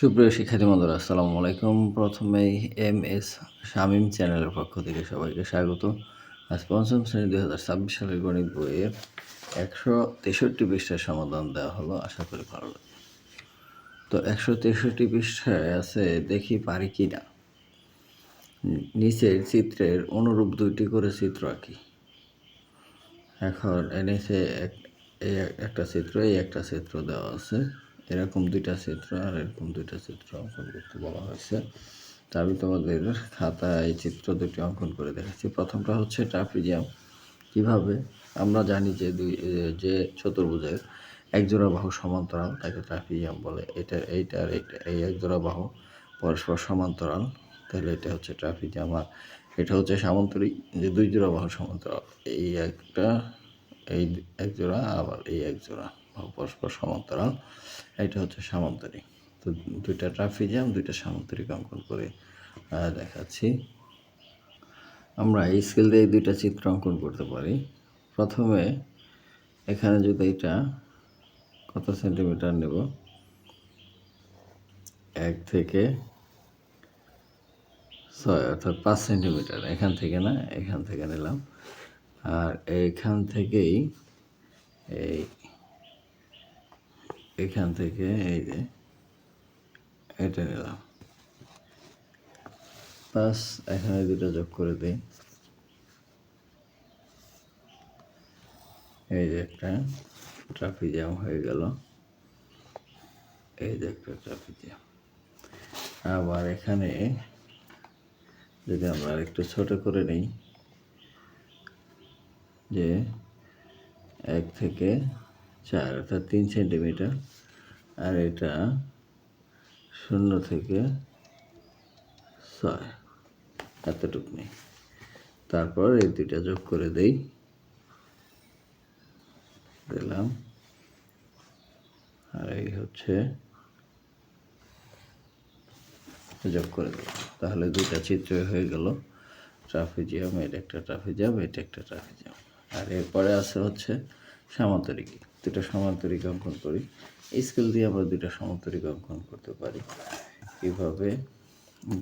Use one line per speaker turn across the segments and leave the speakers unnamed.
সুপ্রিয় শিক্ষার্থী বন্ধুরা, আসসালামু আলাইকুম। প্রথমেই এম.এস. শামীম চ্যানেলের পক্ষ থেকে সবাইকে স্বাগত। আজ পঞ্চম শ্রেণী 2026 সালের গণিত বইয়ের 163 পৃষ্ঠার সমাধান দেওয়া হলো। আশা করি ভালো লাগবে। তো 163 পৃষ্ঠায় আছে দেখি পারি কি না। নিচের চিত্রের অনুরূপ 2টি করে চিত্র আঁকি। এখন নিচে এই একটা চিত্র, এই একটা চিত্র দেওয়া আছে। এরকম 2টা চিত্র আর এরকম 2টা চিত্র অঙ্কন করতে বলা হয়েছে। তা আমি তোমাদের খাতায় এই চিত্র 2টি অঙ্কন করে দেখাচ্ছি। প্রথমটা হচ্ছে ট্রাপিজিয়াম। কিভাবে? আমরা জানি যে চতুর্ভুজের একজোড়া বাহু সমান্তরাল তাকে ট্রাপিজিয়াম বলে। এইটার এই একজোড়া বাহু পরস্পর সমান্তরাল, তাহলে এটা হচ্ছে ট্রাপিজিয়াম। আর এটা হচ্ছে সামান্তরিক, যে 2 জোড়া বাহু সমান্তরাল। এই এক জোড়া, আবার এই এক জোড়া বাহু পরস্পর সমান্তরাল, এটা হচ্ছে সামান্তরিক। তো 2টা ট্রাপিজিয়াম, 2টা সামান্তরিক অঙ্কন করে দেখাচ্ছি। আমরা এই স্কেল দিয়ে 2টা চিত্র অঙ্কন করতে পারি। প্রথমে এখানে যদি এটা কত সেন্টিমিটার নেব, 1 থেকে 6 অর্থাৎ 5 সেন্টিমিটার। এখান থেকে না, এখান থেকে নিলাম। আর এইখান থেকেই এখান থেকে এই যে এটা নিলাম 5। এখানে 2টা যোগ করে দিই। এই যে একটা ট্রাপিজিয়াম হয়ে গেল। এই যে একটা ট্রাপিজিয়াম। আবার এখানে যদি আমরা একটু ছোট করে নিই, যে 1 থেকে 4 অর্থাৎ 3 সেন্টিমিটার, আর এটা 0 থেকে 6 এতটুকু নেই। তারপর এই 2টা যোগ করে দিলাম। আর এই হচ্ছে যোগ করে দিলাম। তাহলে 2টা চিত্র হয়ে গেল ট্রাপিজিয়াম। এটা একটা ট্রাপিজিয়াম, এটা একটা ট্রাপিজিয়াম। আর এরপরে আছে হচ্ছে সামান্তরিক। 2টা সামান্তরিক অঙ্কন করি। এই স্কেল দিয়ে আমরা 2টা সামান্তরিক অঙ্কন করতে পারি। কীভাবে?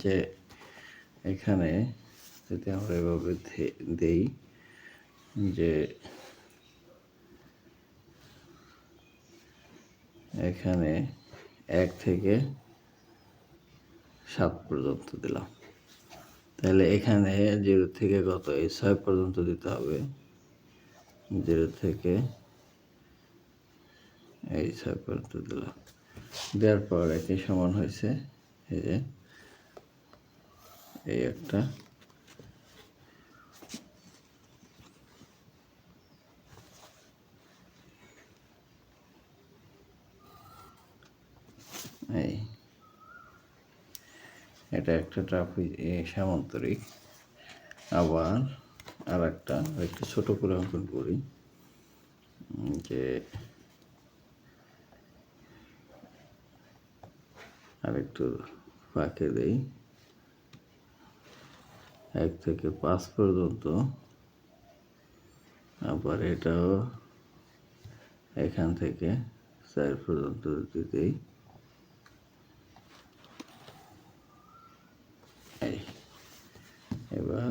যে এখানে যদি আমরা এভাবে দেই, যে এখানে 1 থেকে 7 পর্যন্ত দিলাম, তাহলে এখানে 0 থেকে কত, এই 6 পর্যন্ত দিতে হবে। 0 থেকে এই 6 পর্যন্ত দিলাম। দেওয়ার পর একই সমান হয়েছে এই যে এই একটা, এই এটা একটা সামান্তরিক। আবার আর একটা একটু ছোট করে অঙ্কন করি, যে আর একটু ফাঁকে দেই। 1 থেকে 5 পর্যন্ত। আবার এটাও এখান থেকে 4 পর্যন্ত দিতেই এবার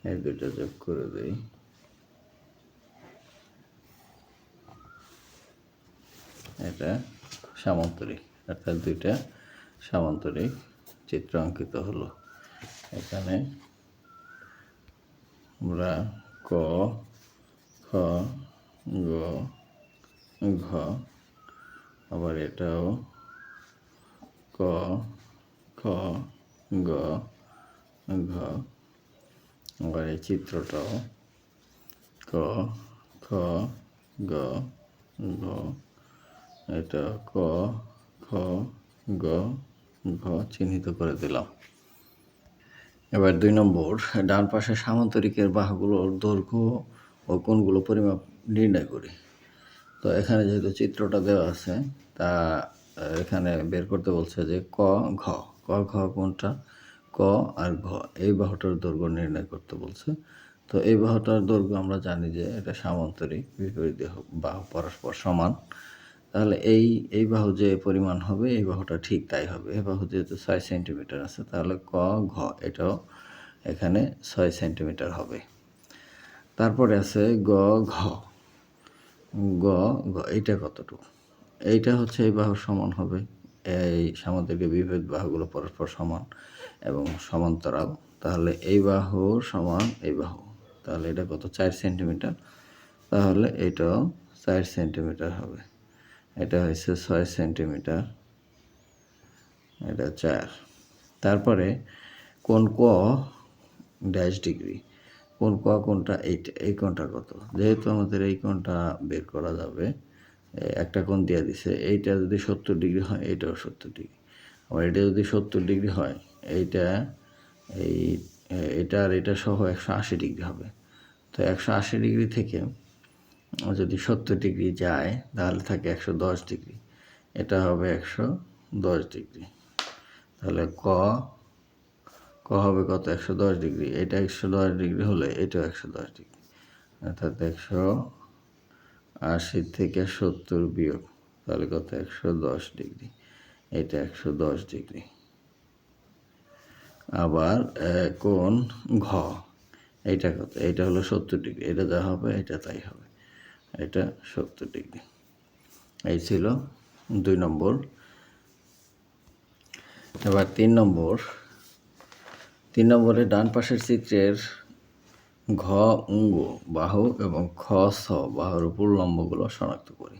এই 2টা যোগ করে দেই। এটা সামান্তরিক, অর্থাৎ 2টা সামান্তরিক চিত্র অঙ্কিত হলো। এখানে আমরা ক, খ, গ, ঘ, আবার এটাও ক, খ, গ, ঘ, আবার এই চিত্রটাও ক, খ, গ, ঘ, এটা ক, খ, গ, ঘ চিহ্নিত করে দিলাম। এবার 2 নম্বর, ডান পাশে সামান্তরিকের বাহুগুলোর দৈর্ঘ্য ও কোণগুলো পরিমাপ নির্ণয় করি। তো এখানে যেহেতু চিত্রটা দেওয়া আছে, তা এখানে বের করতে বলছে যে ক, ঘ। ক, ঘ কোনটা? ক আর ঘ, এই বাহুটার দৈর্ঘ্য নির্ণয় করতে বলছে। তো এই বাহুটার দৈর্ঘ্য আমরা জানি যে এটা সামান্তরিক, বিপরীত বাহু পরস্পর সমান। তাহলে এই বাহু যে পরিমাণ হবে এই বাহুটা ঠিক তাই হবে। এই বাহু যেহেতু 6 সেন্টিমিটার আছে তাহলে ক ঘ এটাও এখানে 6 সেন্টিমিটার হবে। তারপরে আছে গ ঘ গ ঘ এইটা কতটুকু? এইটা হচ্ছে এই বাহুর সমান হবে। এই সামুদ্রিক বিপরীত বাহুগুলো পরস্পর সমান এবং সমান্তরাল। তাহলে এই বাহু সমান এই বাহু, তাহলে এটা কত? 4 সেন্টিমিটার। তাহলে এটাও 4 সেন্টিমিটার হবে। এটা হচ্ছে 6 সেন্টিমিটার, এটা 4। তারপরে কোণ ক ড্যাশ ডিগ্রি, কোণ ক কোণটা এইটা, এই কোণটা কত? যেহেতু আমাদের এই কোণটা বের করা যাবে, একটা কোণ দিয়ে দিছে, এইটা যদি 70 ডিগ্রি হয় এইটাও 70 ডিগ্রি, আবার এটা যদি 70 ডিগ্রি হয় এইটা এই এটা আর এটা সহ 180 ডিগ্রি হবে। তো 180 ডিগ্রি থেকে যদি 70 ডিগ্রি যায় তাহলে থাকে 110 ডিগ্রি, এটা হবে 110 ডিগ্রি। তাহলে ক হবে কত? 110 ডিগ্রি। এটা 110 ডিগ্রি হলে এটাও 110 ডিগ্রি, অর্থাৎ 180 থেকে 70 বিয়োগ, তাহলে কত? 110 ডিগ্রি। এটা 110 ডিগ্রি। আবার কোণ ঘ, এইটা কত? এইটা হলো 70 ডিগ্রি, এটা যা হবে এটা তাই হবে, এটা 70 ডিগ্রি। এই ছিল 2 নম্বর। এবার 3 নম্বরে ডান পাশের চিত্রের ঘ অঙ্গ বাহু এবং খ ছ বাহুর উপর লম্বগুলো শনাক্ত করি।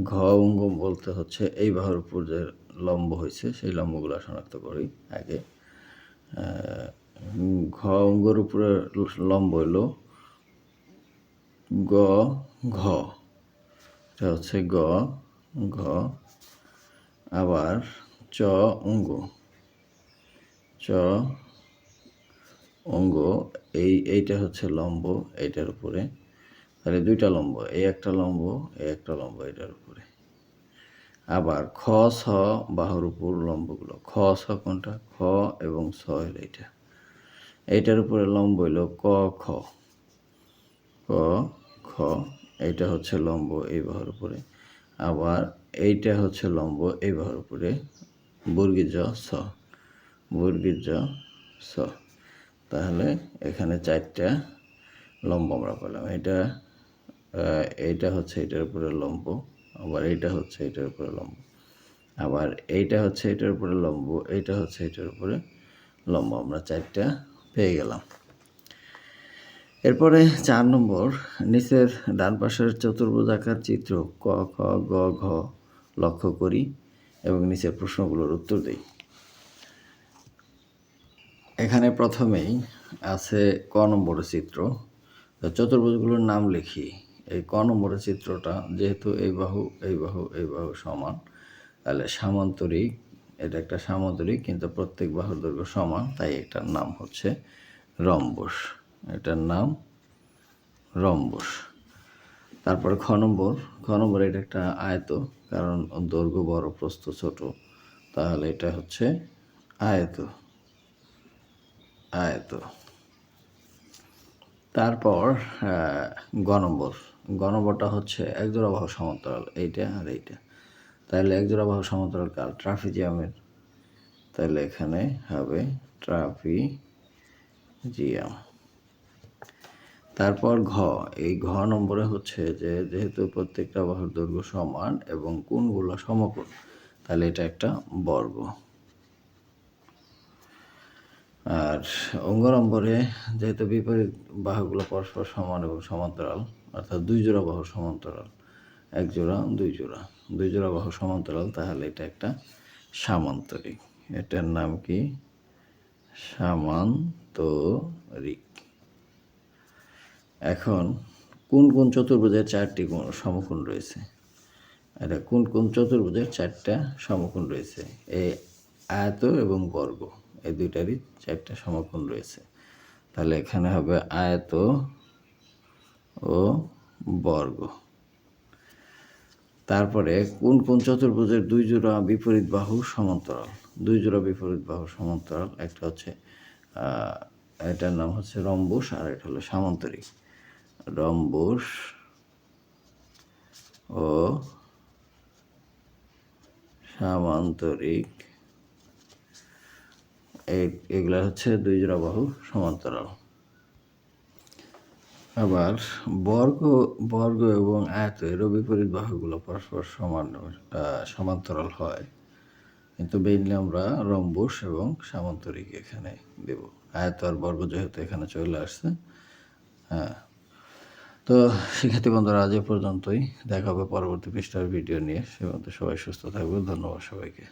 ঘ অঙ্গ বলতে হচ্ছে এই বাহুর উপর যে লম্ব হয়েছে সেই লম্বগুলো শনাক্ত করি আগে। ঘ অঙ্গর উপরে লম্ব হইল গ ঘ, এটা হচ্ছে গ ঘ। আবার চ অঙ্গ, চ অঙ্গ এইটা হচ্ছে লম্ব এইটার উপরে, তাহলে 2টা লম্ব, এই একটা লম্ব এই একটা লম্ব এটার উপরে। আবার খ ছ বাহুর উপর লম্বগুলো, খ ছ কোনটা? খ এবং ছ হলো এইটার উপরে লম্ব হইল ক খ, ক খ, এইটা হচ্ছে লম্ব এই বাহুর উপরে। আবার এইটা হচ্ছে লম্ব এই বাহুর উপরে, বর্গীয় জ ছ, বর্গীয় জ ছ। তাহলে এখানে 4টা লম্ব আমরা পেলাম। এইটা হচ্ছে এটার উপরে লম্ব, আবার এইটা হচ্ছে এটার উপরে লম্ব, আবার এইটা হচ্ছে এটার উপরে লম্ব, এইটা হচ্ছে এটার উপরে লম্ব, আমরা 4টা পেয়ে গেলাম। এরপরে 4 নম্বর, নিচের ডান পাশের চতুর্ভুজাকার চিত্র ক খ গ ঘ লক্ষ্য করি এবং নিচের প্রশ্নগুলোর উত্তর দিই। এখানে প্রথমেই আছে ক নম্বরের চিত্র, চতুর্ভুজগুলোর নাম লিখি। এই ক নম্বরের চিত্রটা যেহেতু এই বাহু এই বাহু এই বাহু সমান, তাহলে সামান্তরিক, এটা একটা সামান্তরিক কিন্তু প্রত্যেক বাহুর দৈর্ঘ্য সমান, তাই এটার নাম হচ্ছে রম্বস, এটার নাম রম্বস। তারপরে খ নম্বর এটা একটা আয়ত, কারণ দৈর্ঘ্য বড় প্রস্থ ছোট, তাহলে এটা হচ্ছে আয়ত। তারপর গ নম্বরটা হচ্ছে একজোড়া বাহু সমান্তরাল, এইটা আর এইটা, তাহলে একজোড়া বাহু সমান্তরাল কার? ট্রাপিজিয়ামের, তাহলে এখানে হবে ট্রাপিজিয়াম। তারপর এই ঘ নম্বরে হচ্ছে যে যেহেতু প্রত্যেকটা বাহুর দৈর্ঘ্য সমান এবং কোণগুলো সমকোণ, তাহলে এটা একটা বর্গ। আর অঙ্গ নম্বরে যেহেতু বিপরীত বাহুগুলো পরস্পর সমান এবং সমান্তরাল, অর্থাৎ 2 জোড়া বাহু সমান্তরাল, 1 জোড়া 2 জোড়া, 2 জোড়া বাহু সমান্তরাল, তাহলে এটা একটা সামান্তরিক। এটার নাম কি? সামান্তরিক। এখন কোন চতুর্ভুজের 4টি সমকোণ রয়েছে? এটা কোন চতুর্ভুজের 4টা সমকোণ রয়েছে? এই আয়ত এবং বর্গ, এই দুইটারই 4টা সমকোণ রয়েছে, তাহলে এখানে হবে আয়ত ও বর্গ। তারপরে কোন চতুর্ভুজের 2 জোড়া বিপরীত বাহু সমান্তরাল? 2 জোড়া বিপরীত বাহু সমান্তরাল, একটা হচ্ছে এটার নাম হচ্ছে রম্বস আর এটা হলো সামান্তরিক। রম্বস ও সামান্তরিক এগুলা হচ্ছে দুই জোড়া বাহু সমান্তরাল। আবার বর্গ বর্গ এবং আয়তেরও বিপরীত বাহুগুলো পরস্পর সমান্তরাল হয়, কিন্তু মেইনলি আমরা রম্বস এবং সামান্তরিক এখানে দেব। আয়ত আর বর্গ যেহেতু এখানে চলে আসছে। হ্যাঁ, তো শিক্ষার্থী বন্ধুরা আজ এ পর্যন্তই। দেখা হবে পরবর্তী পৃষ্ঠার ভিডিও নিয়ে। সে পর্যন্ত সবাই সুস্থ থাকবে। ধন্যবাদ সবাইকে।